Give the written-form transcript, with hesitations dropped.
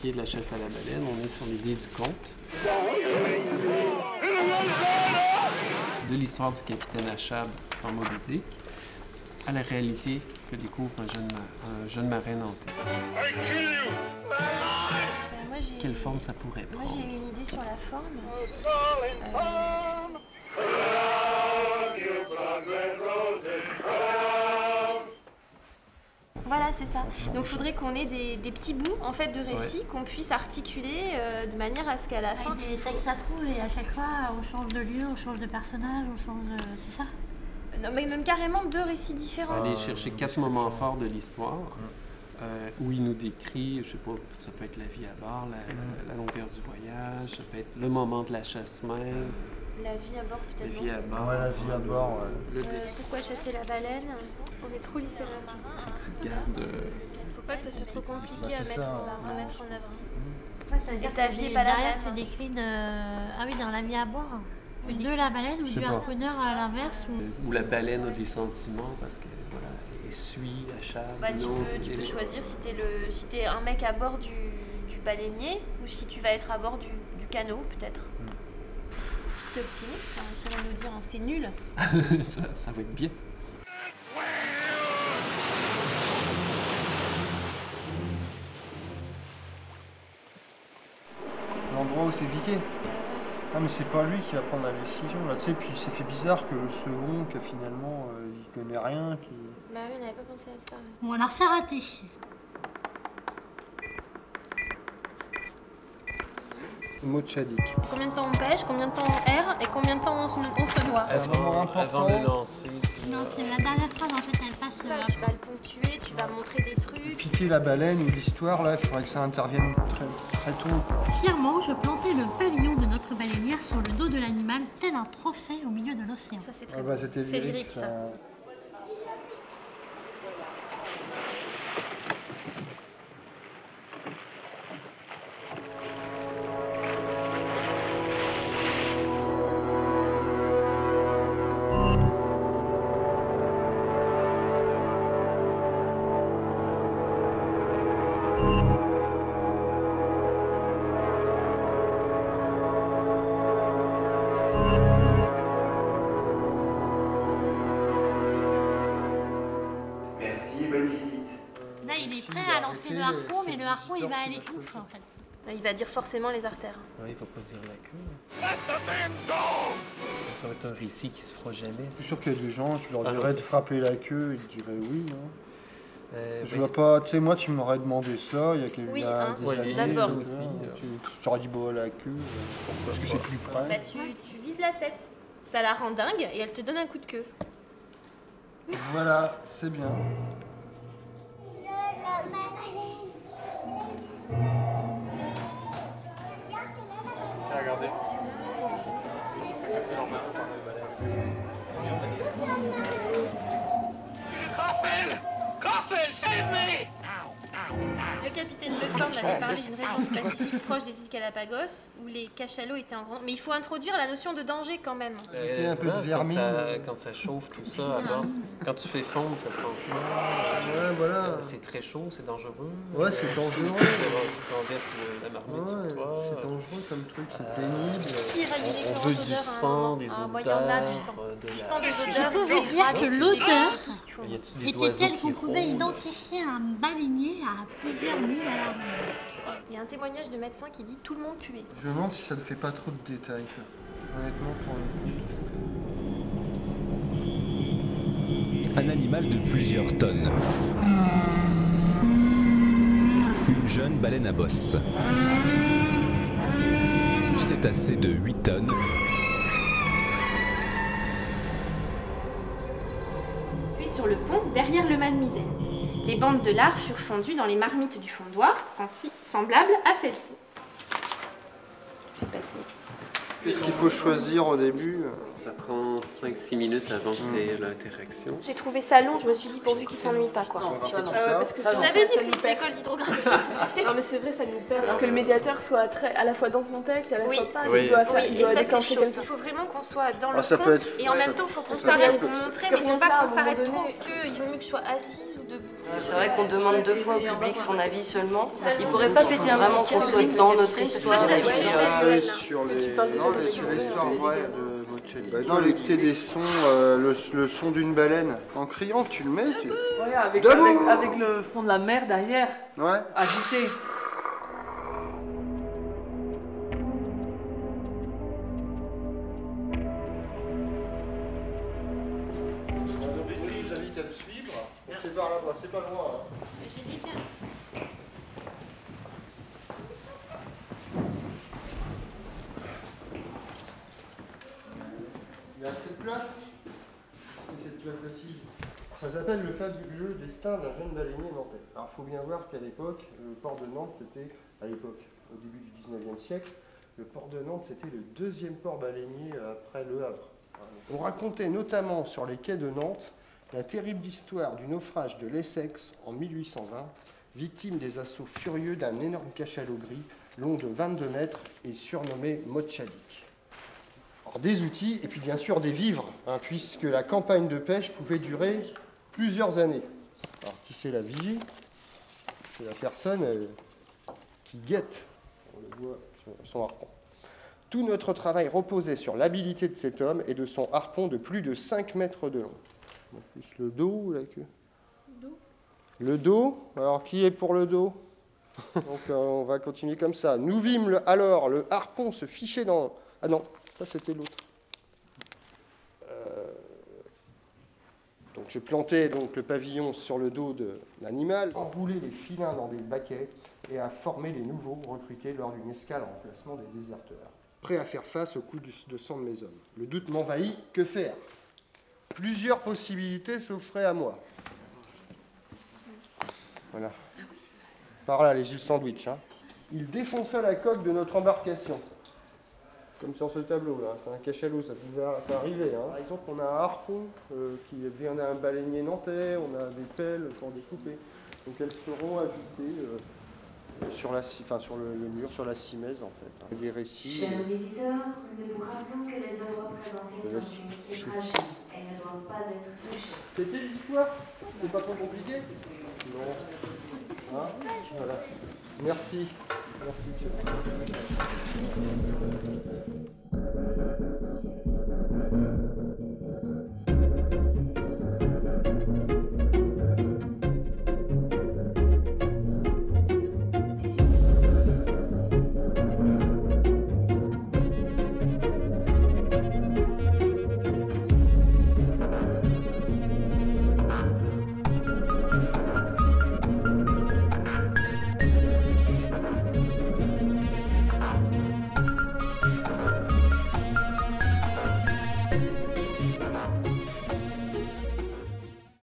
qui est de la chasse à la baleine. On est sur l'idée du conte. De l'histoire du capitaine Achab en Moby Dick à la réalité que découvre un jeune marin nantais. Quelle forme ça pourrait prendre? Moi, j'ai une idée sur la forme. Voilà, c'est ça. Donc, il faudrait qu'on ait des petits bouts en fait, de récits qu'on puisse articuler de manière à ce qu'à la fin... Avec des textes à trous et à chaque fois, on change de lieu, on change de personnage, on change de... C'est ça? Non, mais même carrément 2 récits différents. Aller chercher 4 moments forts de l'histoire où il nous décrit, je sais pas, ça peut être la vie à bord, la longueur du voyage, ça peut être le moment de la chasse même. La vie à bord, peut-être. La vie à bord. Ouais, la vie à bord, ouais. Pourquoi chasser la baleine? On est trop littéraire. Tu gardes... Faut pas que ça soit trop compliqué à mettre en œuvre. Et ta vie est pas la même. C'est décrit de... Ah oui, dans la vie à bord. De la baleine ou du harponneur à l'inverse Ou la baleine a des sentiments parce que voilà, elle suit, elle chasse. Bah, tu peux choisir si t'es un mec à bord du baleinier ou si tu vas être à bord du canot, peut-être. T'es optimiste, hein, tu vas nous dire hein, c'est nul. ça va être bien. L'endroit où c'est piqué. Ah mais c'est pas lui qui va prendre la décision là, tu sais, puis c'est fait bizarre que le second, que finalement il connaît rien, qui... Bah oui, on n'avait pas pensé à ça. Bon alors c'est raté. Mot de Chadik. Combien de temps on pêche, combien de temps on erre et combien de temps on se noie. Avant de lancer. Non, c'est la dernière phrase en fait, elle passe... Ça, tu vas le ponctuer, tu vas montrer des trucs. Piquer la baleine ou l'histoire là, il faudrait que ça intervienne très tôt. Fièrement, je plantais le pavillon de notre baleinière sur le dos de l'animal, tel un trophée au milieu de l'océan. Ça c'est très bah, c'était c'est lyrique ça. Là, il est prêt à lancer le harpon, mais le harpon, il va aller tout en fait. Il va dire forcément les artères. Oui, il faut pas dire la queue. Ça va être un récit qui se fera jamais. Je suis sûr qu'il y a des gens, tu leur dirais de frapper la queue, ils diraient oui, non? Je vois ben, pas, tu sais, moi tu m'aurais demandé ça il y a, Oui, des hein, années. d'accord. J'aurais dit bon, la queue, parce que c'est plus près. Bah, tu vises la tête. Ça la rend dingue et elle te donne un coup de queue. Voilà, c'est bien. Regardez. Coffin, save me! Le capitaine Buckford m'avait parlé d'une région du Pacifique proche des îles Galapagos où les cachalots étaient en grande... Mais il faut introduire la notion de danger quand même. Un peu de vermine. Quand ça chauffe, tout ça, à bord, quand tu fais fondre, ça sent... Ouais, voilà. C'est très chaud, c'est dangereux. Ouais, c'est dangereux. Tu te renverses la marmite sur toi. C'est dangereux comme truc, c'est pénible. Qui irradie les On veut du sang, des odeurs. Moi, il y en a du sang. Du sang, des odeurs. Je peux vous dire que l'odeur était telle qu'on pouvait identifier un baleinier à plusieurs milles à la ronde. Il y a un témoignage de médecin qui dit tout le monde puait. Je me demande si ça ne fait pas trop de détails. Honnêtement, pour le Un animal de plusieurs tonnes. Une jeune baleine à bosse. Cétacé de 8 tonnes. Tué sur le pont derrière le Mademoiselle. Les bandes de lard furent fondues dans les marmites du fondoir, semblables à celles-ci. Je vais passer Qu'est-ce qu'il faut choisir au début? Ça prend 5-6 minutes avant que tu aies l'interaction. J'ai trouvé ça long, je me suis dit pourvu qu'il s'ennuie pas quoi. On ça, non. raconte ça. Parce que Je t'avais dit que l'école d'hydrographie Non mais c'est vrai, ça nous perd. Alors que le médiateur soit à la fois dans son texte et à la Oui. fois pas. Oui. Il doit, Oui, il et doit ça c'est déclencher chaud. quelque Il chose. faut vraiment qu'on soit dans le ça peut compte être- et en ça- même temps il faut qu'on ça peut s'arrête être- pour montrer, parce mais il que faut pas rien qu'on là, s'arrête à un trop moment parce qu'il vaut mieux que je sois assise ou debout. C'est vrai qu'on demande 2 fois au public son avis seulement. Il pourrait pas péter un vraiment qu'on soit dans notre histoire. Parce que moi, je l'avais et fait, puis, Sur les... parles déjà Non, de sur découvrir, l'histoire hein. vraie de Mocelli. Bah, non, l'écouter des sons, le son d'une baleine. En criant, tu le mets, tu... Ouais, avec le fond de la mer derrière, Ouais. agité. Je vous invite à me suivre. Donc, c'est par là-bas, c'est pas loin. Il y a assez de place. Est-ce que cette place assise? Ça s'appelle le fabuleux destin d'un jeune baleinier nantais. Alors il faut bien voir qu'à l'époque, le port de Nantes, c'était, à l'époque, au début du 19e siècle, le port de Nantes, c'était le deuxième port baleinier après Le Havre. On racontait notamment sur les quais de Nantes la terrible histoire du naufrage de l'Essex en 1820, victime des assauts furieux d'un énorme cachalot gris, long de 22 mètres et surnommé Mocelli. Alors, des outils et puis bien sûr des vivres, hein, puisque la campagne de pêche pouvait durer plusieurs années. Alors qui c'est la vigie? C'est la personne qui guette, on le voit sur son harpon. Tout notre travail reposait sur l'habileté de cet homme et de son harpon de plus de 5 mètres de long. En plus le dos ou la queue? Le dos. Alors qui est pour le dos? Donc on va continuer comme ça. Nous vîmes alors le harpon se ficher dans... Ah non, ça c'était l'autre. Donc je plantais donc le pavillon sur le dos de l'animal, enroulé les filins dans des baquets et à former les nouveaux recrutés lors d'une escale en remplacement des déserteurs. Prêt à faire face au coup de sang de mes hommes. Le doute m'envahit, que faire? Plusieurs possibilités s'offraient à moi. Voilà. Par là, les îles Sandwich. Hein. Il défonça la coque de notre embarcation. Comme sur ce tableau, là. C'est un cachalot, ça pouvait arriver. Hein. Par exemple, on a un harpon qui vient d'un baleinier nantais, on a des pelles pour découper. Donc elles seront ajoutées sur le mur, sur la simèse, en fait. Hein. Des récits. Chers visiteurs, nous vous rappelons que les œuvres présentées sont uniques et fragiles. Elles ne doivent pas être touchées. C'était l'histoire? C'était pas trop compliqué? Non. Hein? Voilà. Merci. Merci.